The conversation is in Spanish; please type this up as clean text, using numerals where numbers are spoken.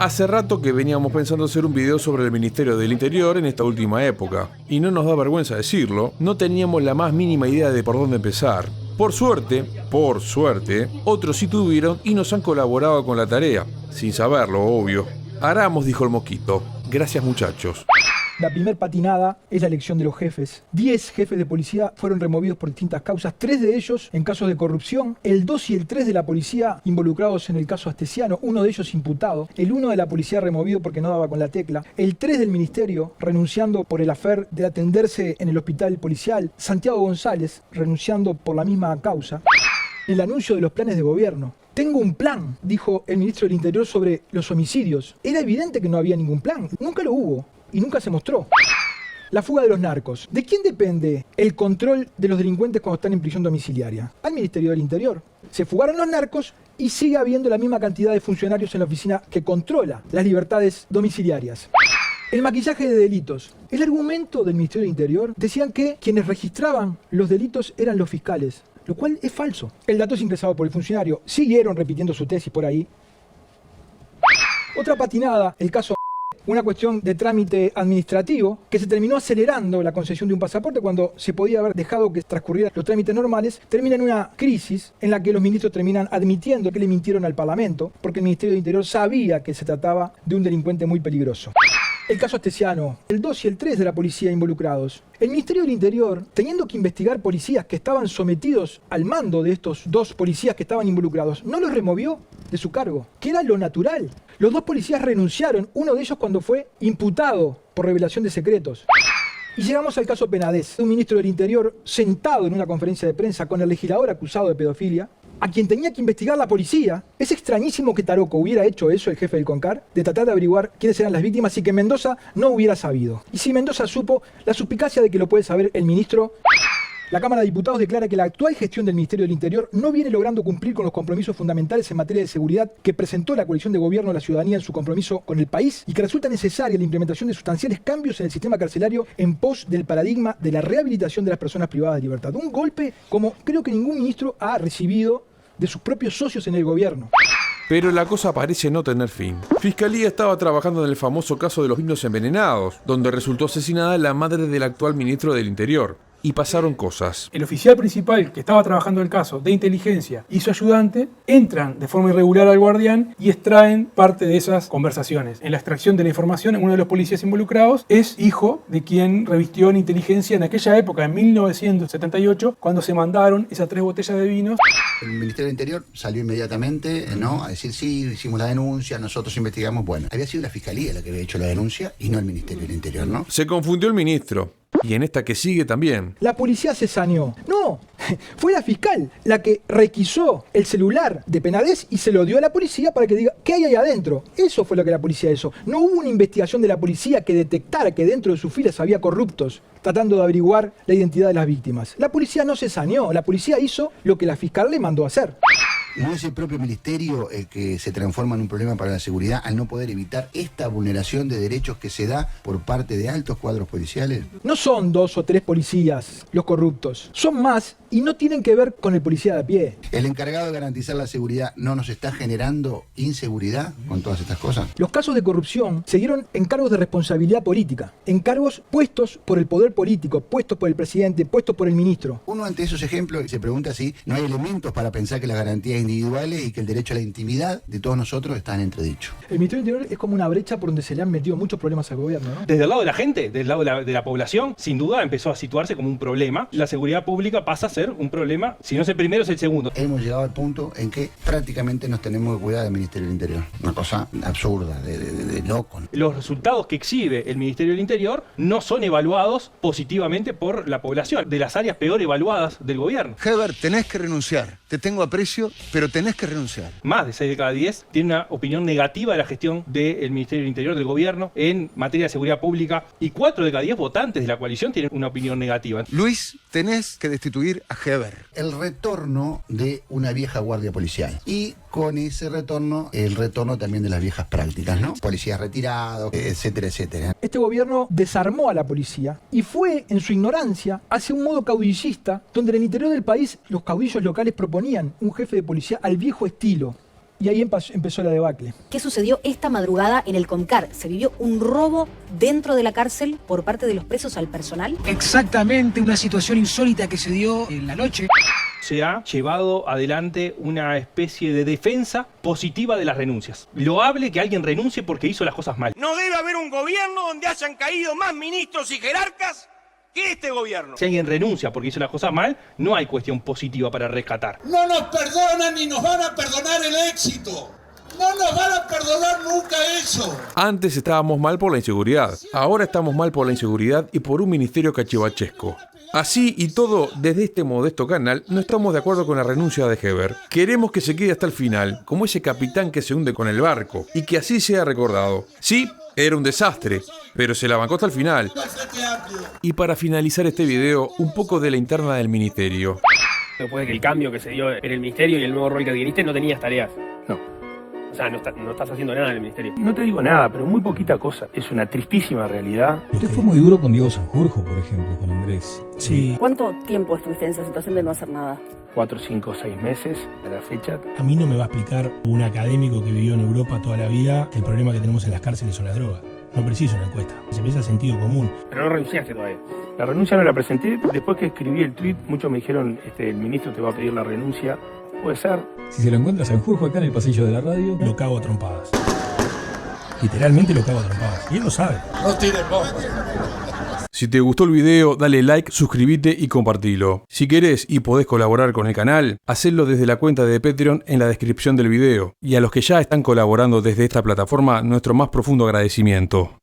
Hace rato que veníamos pensando hacer un video sobre el Ministerio del Interior en esta última época, y no nos da vergüenza decirlo, no teníamos la más mínima idea de por dónde empezar. Por suerte, otros sí tuvieron y nos han colaborado con la tarea, sin saberlo, obvio. Aramos, dijo el mosquito. Gracias, muchachos. La primer patinada es la elección de los jefes. 10 jefes de policía fueron removidos por distintas causas, 3 de ellos en casos de corrupción, el 2 y el 3 de la policía involucrados en el caso Astesiano, uno de ellos imputado, el 1 de la policía removido porque no daba con la tecla, el 3 del ministerio renunciando por el afer de atenderse en el hospital policial, Santiago González renunciando por la misma causa, el anuncio de los planes de gobierno. Tengo un plan, dijo el ministro del Interior sobre los homicidios. Era evidente que no había ningún plan, nunca lo hubo. Y nunca se mostró. La fuga de los narcos. ¿De quién depende el control de los delincuentes cuando están en prisión domiciliaria? Al Ministerio del Interior. Se fugaron los narcos y sigue habiendo la misma cantidad de funcionarios en la oficina que controla las libertades domiciliarias. El maquillaje de delitos. El argumento del Ministerio del Interior decían que quienes registraban los delitos eran los fiscales, lo cual es falso. El dato es ingresado por el funcionario. Siguieron repitiendo su tesis por ahí. Otra patinada, el caso una cuestión de trámite administrativo que se terminó acelerando la concesión de un pasaporte cuando se podía haber dejado que transcurrieran los trámites normales, termina en una crisis en la que los ministros terminan admitiendo que le mintieron al Parlamento porque el Ministerio del Interior sabía que se trataba de un delincuente muy peligroso. El caso Astesiano, el 2 y el 3 de la policía involucrados. El Ministerio del Interior, teniendo que investigar policías que estaban sometidos al mando de estos 2 policías que estaban involucrados, no los removió de su cargo, que era lo natural. Los 2 policías renunciaron, uno de ellos cuando fue imputado por revelación de secretos. Y llegamos al caso Penades, un ministro del Interior sentado en una conferencia de prensa con el legislador acusado de pedofilia, a quien tenía que investigar la policía. Es extrañísimo que Taroco hubiera hecho eso, el jefe del CONCAR, de tratar de averiguar quiénes eran las víctimas y que Mendoza no hubiera sabido. Y si Mendoza supo, la suspicacia de que lo puede saber el ministro. La Cámara de Diputados declara que la actual gestión del Ministerio del Interior no viene logrando cumplir con los compromisos fundamentales en materia de seguridad que presentó la coalición de gobierno de la ciudadanía en su compromiso con el país y que resulta necesaria la implementación de sustanciales cambios en el sistema carcelario en pos del paradigma de la rehabilitación de las personas privadas de libertad. Un golpe como creo que ningún ministro ha recibido de sus propios socios en el gobierno. Pero la cosa parece no tener fin. Fiscalía estaba trabajando en el famoso caso de los niños envenenados, donde resultó asesinada la madre del actual ministro del Interior. Y pasaron cosas. El oficial principal que estaba trabajando el caso de inteligencia y su ayudante entran de forma irregular al Guardián y extraen parte de esas conversaciones. En la extracción de la información, uno de los policías involucrados es hijo de quien revistió en inteligencia en aquella época, en 1978, cuando se mandaron esas 3 botellas de vinos. El Ministerio del Interior salió inmediatamente, ¿no?, a decir sí, hicimos la denuncia, nosotros investigamos. Bueno, había sido la Fiscalía la que había hecho la denuncia y no el Ministerio del Interior, ¿no? Se confundió el ministro. Y en esta que sigue también. La policía se saneó. No, fue la fiscal la que requisó el celular de Penades y se lo dio a la policía para que diga ¿qué hay ahí adentro? Eso fue lo que la policía hizo. No hubo una investigación de la policía que detectara que dentro de sus filas había corruptos tratando de averiguar la identidad de las víctimas. La policía no se saneó, la policía hizo lo que la fiscal le mandó a hacer. ¿No es el propio ministerio el que se transforma en un problema para la seguridad al no poder evitar esta vulneración de derechos que se da por parte de altos cuadros policiales? No son 2 o 3 policías los corruptos, son más y no tienen que ver con el policía de a pie. ¿El encargado de garantizar la seguridad no nos está generando inseguridad con todas estas cosas? Los casos de corrupción se dieron en cargos de responsabilidad política, en cargos puestos por el poder político, puestos por el presidente, puestos por el ministro. Uno ante esos ejemplos se pregunta si no hay elementos para pensar que las garantías individuales y que el derecho a la intimidad de todos nosotros están entredichos. El Ministerio del Interior es como una brecha por donde se le han metido muchos problemas al gobierno, ¿no? Desde el lado de la gente, desde el lado de la población, sin duda empezó a situarse como un problema. La seguridad pública pasa a ser un problema, si no es el primero, es el segundo. Hemos llegado al punto en que prácticamente nos tenemos que cuidar del Ministerio del Interior. Una cosa absurda, de loco. Los resultados que exhibe el Ministerio del Interior no son evaluados positivamente por la población, de las áreas peor evaluadas del gobierno. Heber, tenés que renunciar. Te tengo aprecio, pero tenés que renunciar. Más de 6 de cada 10 tienen una opinión negativa de la gestión del Ministerio del Interior, del gobierno, en materia de seguridad pública. Y 4 de cada 10 votantes de la coalición tienen una opinión negativa. Luis, tenés que destituir a Heber. El retorno de una vieja guardia policial. Y con ese retorno, el retorno también de las viejas prácticas, ¿no? Policías retirados, etcétera, etcétera. Este gobierno desarmó a la policía y fue, en su ignorancia, hacia un modo caudillista, donde en el interior del país los caudillos locales proponían un jefe de policía al viejo estilo, Y ahí empezó la debacle. ¿Qué sucedió esta madrugada en el Comcar? ¿Se vivió un robo dentro de la cárcel por parte de los presos al personal? Exactamente, una situación insólita que se dio en la noche. Se ha llevado adelante una especie de defensa positiva de las renuncias. Loable que alguien renuncie porque hizo las cosas mal. No debe haber un gobierno donde hayan caído más ministros y jerarcas que este gobierno. Si alguien renuncia porque hizo las cosas mal, no hay cuestión positiva para rescatar. No nos perdonan ni nos van a perdonar el éxito. No nos van a perdonar nunca eso. Antes estábamos mal por la inseguridad, ahora estamos mal por la inseguridad y por un ministerio cachivachesco. Así y todo, desde este modesto canal, no estamos de acuerdo con la renuncia de Heber. Queremos que se quede hasta el final, como ese capitán que se hunde con el barco, y que así sea recordado. Sí, era un desastre, pero se la bancó hasta el final. Y para finalizar este video, un poco de la interna del ministerio. Después de que el cambio que se dio en el ministerio y el nuevo rol que adquiriste, no tenías tareas. No. O sea, no estás haciendo nada en el ministerio. No te digo nada, pero muy poquita cosa. Es una tristísima realidad. Usted fue muy duro con Diego Sanjurjo, por ejemplo, con Andrés. Sí. ¿Cuánto tiempo estuviste en esa situación de no hacer nada? 4, 5, 6 meses a la fecha. A mí no me va a explicar un académico que vivió en Europa toda la vida que el problema que tenemos en las cárceles son las drogas. No preciso una encuesta. Se empieza sentido común. Pero no renunciaste todavía. La renuncia no la presenté. Después que escribí el tweet, muchos me dijeron, el ministro te va a pedir la renuncia. Puede ser. Si se lo encuentra Sanjurjo acá en el pasillo de la radio, lo cago a trompadas. Literalmente lo cago a trompadas. Y él lo sabe. No tiene bomba. Si te gustó el video, dale like, suscríbete y compartilo. Si querés y podés colaborar con el canal, hacelo desde la cuenta de Patreon en la descripción del video. Y a los que ya están colaborando desde esta plataforma, nuestro más profundo agradecimiento.